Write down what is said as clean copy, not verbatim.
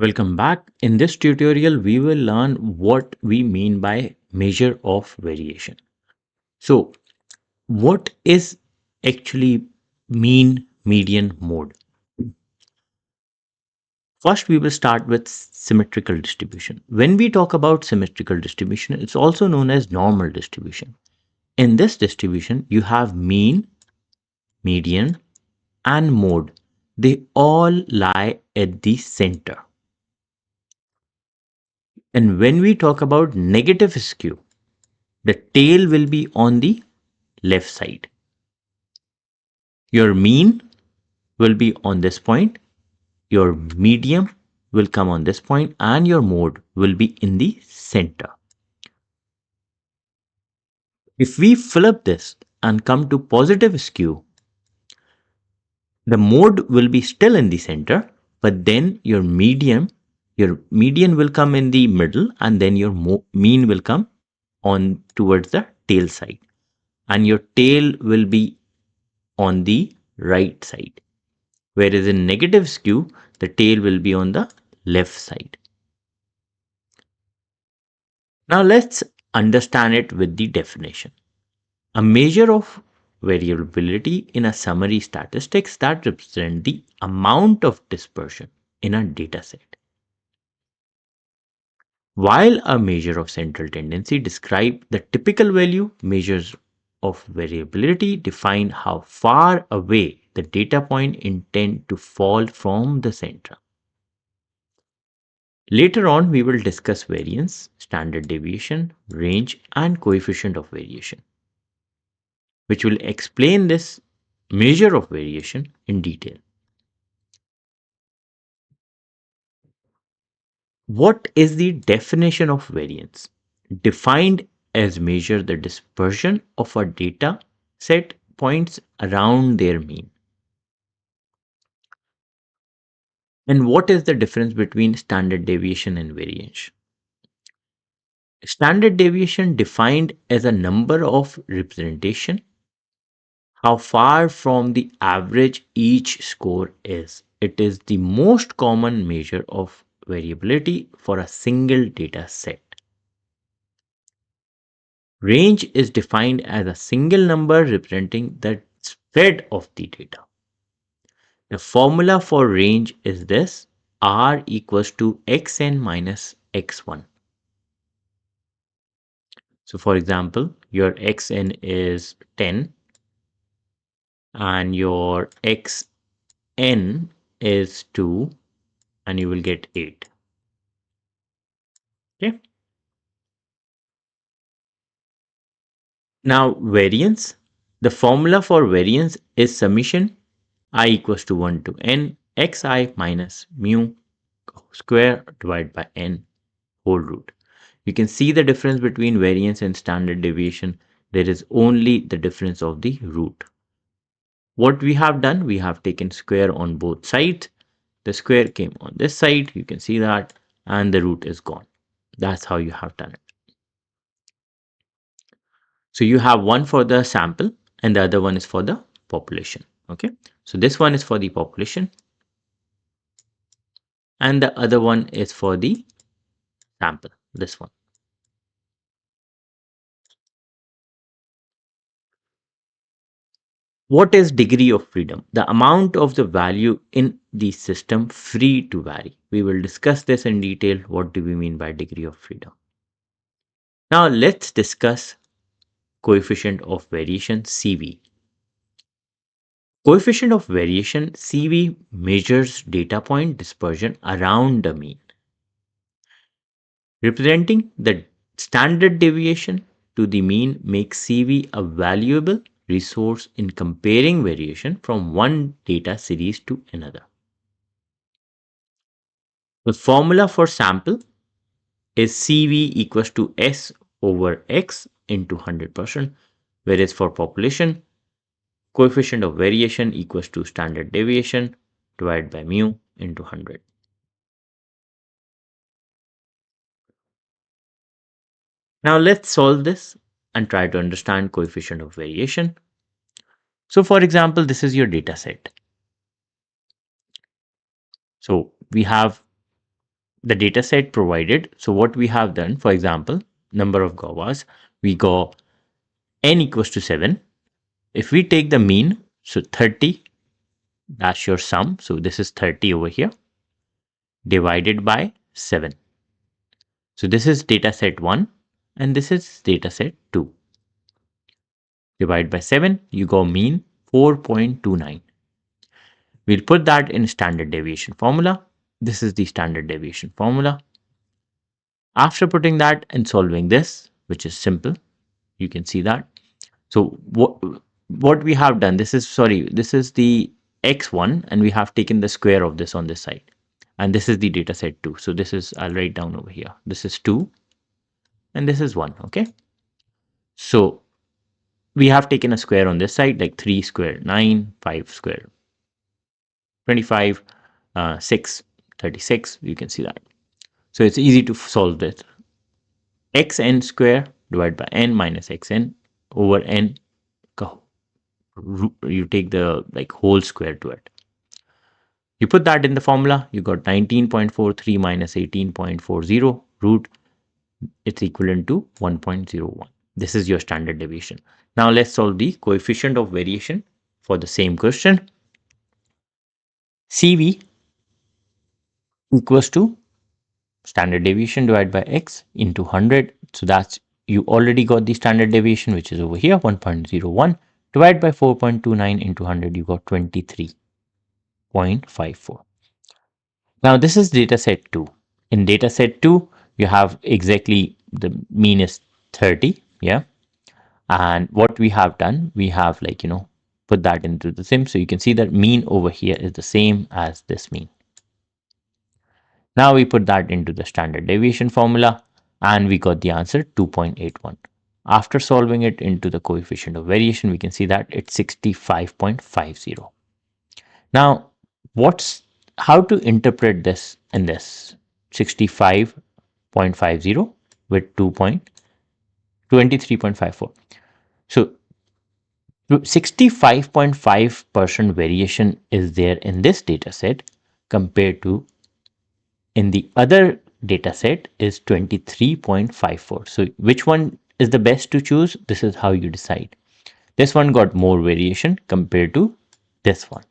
Welcome back. In this tutorial, we will learn what we mean by measure of variation. So, what is actually mean, median, mode? First, we will start with symmetrical distribution. When we talk about symmetrical distribution, it's also known as normal distribution. In this distribution, you have mean, median, and mode. They all lie at the center. And when we talk about negative skew, the tail will be on the left side. Your mean will be on this point, your medium will come on this point, and your mode will be in the center. If we flip this and come to positive skew, the mode will be still in the center, but then your median will come in the middle, and then your mean will come on towards the tail side, and your tail will be on the right side. Whereas in negative skew, the tail will be on the left side. Now let's understand it with the definition. A measure of variability in a summary statistics that represent the amount of dispersion in a data set. While a measure of central tendency describe the typical value, measures of variability define how far away the data point intend to fall from the center. Later on, we will discuss variance, standard deviation, range, and coefficient of variation, which will explain this measure of variation in detail. What is the definition of variance? Defined as measure the dispersion of a data set points around their mean. And what is the difference between standard deviation and variance? Standard deviation defined as a number of representation, how far from the average each score is. It is the most common measure of variability for a single data set. Range is defined as a single number representing the spread of the data. The formula for range is this: R equals to xn minus x1. So for example, your xn is 10 and your xn is 2 and you will get 8. Okay. Now variance. The formula for variance is summation I equals to 1 to n xi minus mu square divided by n whole root. You can see the difference between variance and standard deviation. There is only the difference of the root. What we have done, we have taken square on both sides. The square came on this side, you can see that, and the root is gone. That's how you have done it. So you have one for the sample and the other one is for the population. Okay, so this one is for the population and the other one is for the sample, this one. What is degree of freedom? The amount of the value in the system free to vary. We will discuss this in detail. What do we mean by degree of freedom? Now let's discuss coefficient of variation, CV. Coefficient of variation, CV, measures data point dispersion around the mean, representing the standard deviation to the mean makes CV a valuable resource in comparing variation from one data series to another. The formula for sample is CV equals to S over X into 100%, whereas for population, coefficient of variation equals to standard deviation divided by mu into 100. Now let's solve this and try to understand coefficient of variation. So for example, this is your data set. So we have the data set provided. So what we have done, for example, number of guavas, we go n equals to 7. If we take the mean, so 30, that's your sum. So this is 30 over here, divided by 7. So this is data set 1 and this is data set 2. Divide by 7, you go mean 4.29. We'll put that in standard deviation formula. This is the standard deviation formula. After putting that and solving this, which is simple, you can see that. So what we have done, this is the x1 and we have taken the square of this on this side. And this is the data set 2. So this is, I'll write down over here. This is 2 and this is 1, okay? So we have taken a square on this side, like 3 square, 9, 5 square, 25, 6, 36, you can see that. So it's easy to solve this. Xn square divided by n minus xn over n, you take the like whole square to it. You put that in the formula, you got 19.43 minus 18.40 root, it's equivalent to 1.01. This is your standard deviation. Now let's solve the coefficient of variation for the same question. CV equals to standard deviation divided by x into 100. So that's, you already got the standard deviation, which is over here, 1.01. Divided by 4.29 into 100, you got 23.54. Now this is data set 2. In data set 2, you have exactly the mean is 30. Yeah. And what we have done, we have like, put that into the sim. So you can see that mean over here is the same as this mean. Now we put that into the standard deviation formula and we got the answer 2.81. After solving it into the coefficient of variation, we can see that it's 65.50. Now, how to interpret this in this 65.50 with 23.54. So 65.5% variation is there in this data set compared to in the other data set is 23.54. So which one is the best to choose? This is how you decide. This one got more variation compared to this one.